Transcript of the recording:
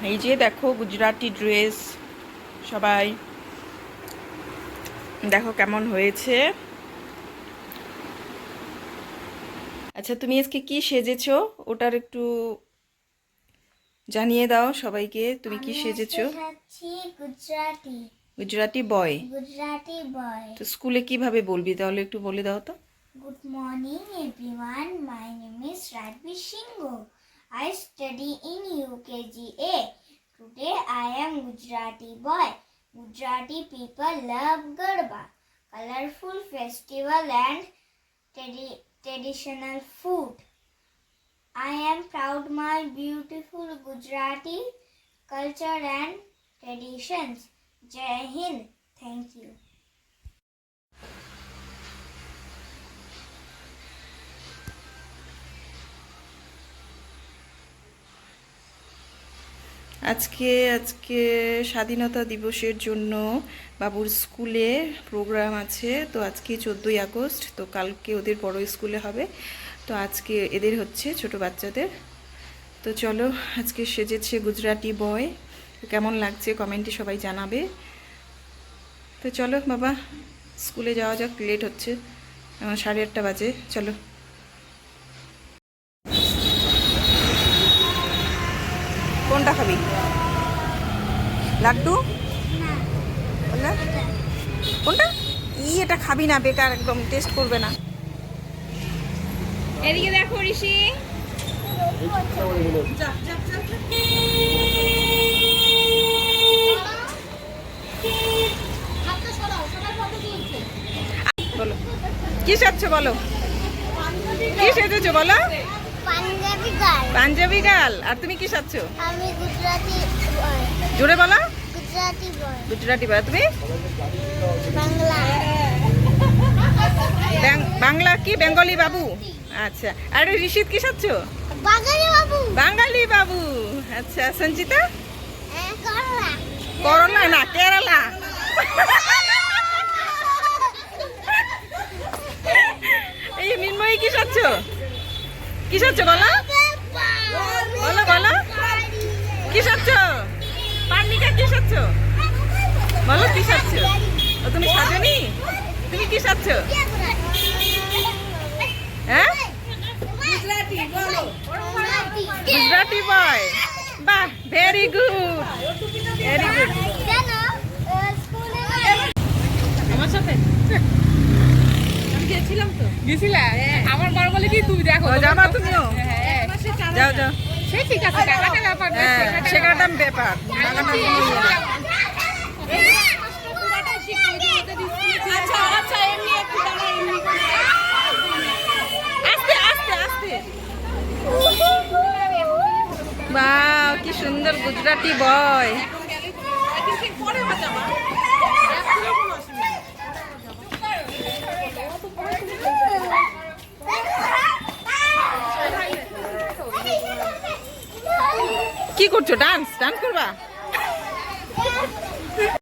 এই যে দেখো গুজরাটি ড্রেস, সবাই দেখো কেমন হয়েছে। আচ্ছা, তুমি আজকে কি সেজেছো ওটার একটু জানিয়ে দাও সবাইকে, তুমি কি সেজেছো? গুজরাটি গুজরাটি বয়। গুজরাটি বয়। তো স্কুলে কিভাবে বলবি তাহলে একটু বলে দাও তো। Good morning everyone. My name is Radvi Singh. I study in UKGA. Today I am Gujarati boy. Gujarati people love Garba, colorful festival and traditional food. I am proud my beautiful Gujarati culture and traditions. Jai Hind. Thank you. আজকে আজকে স্বাধীনতা দিবসের জন্য বাবুর স্কুলে programme আছে। তো আজকে 14ই আগস্ট, তো কালকে ওদের বড় স্কুলে হবে। তো আজকে এদের হচ্ছে ছোট বাচ্চাদের। তো চলো, আজকে সেজেছে গুজরাটি বয়। কেমন লাগছে কমেন্টে সবাই জানাবে। তো চলো বাবা, স্কুলে যাওয়া যাক, লেট হচ্ছে, এখন 8:30 বাজে। চলো। কোনটা খাবি? লাড্ডু? বললে কোনটা? এটা খাবি না, বেকার, একদম টেস্ট করবে না। এদিকে দেখো ঋষি, বলো কি সাজছ, বলো কি সেজেছো বলো। পাঞ্জাবি গার্ল। পাঞ্জাবি গার্ল। আর তুমি কি সাজছো? আমি গুজরাটি বয়। জোরে বলো। গুজরাটি বয়। গুজরাটি বয়। তুমি বাংলা। বাংলা কি বেঙ্গলি বাবু? আচ্ছা। আর ঋষিত কি সাজছো? বাঙালি বাবু। বাঙালি বাবু। আচ্ছা। সঞ্চিতা? করলা। করলা না, কেরালা। এই মিনময়ী কি সাজছো? কি সাজছো বলো, বলো বলো কি সাজছো? পান্নিকা কি সাজছো বলো, কি সাজছো? ও তুমি সাজনি, তুমি কি সাজছো? হ্যাঁ, গুজরাটি বয়। বাহ, ভেরি গুড, ভেরি গুড। আমার সাথে গেছিলাম তো। গেছিলা? আমার বড় বলে কি তুমি দেখো যাবা, তুমিও যাও যাও। সে ঠিক আছে, টাকাটা ব্যাপার, সেটাটা ব্যাপার। আচ্ছা আচ্ছা, এমনি একটু দাঁড়া, এমনি আস্তে আস্তে আস্তে। বাহ, কি সুন্দর গুজরাটি বয়। কি করছো? ডান্স ডান্স করবা?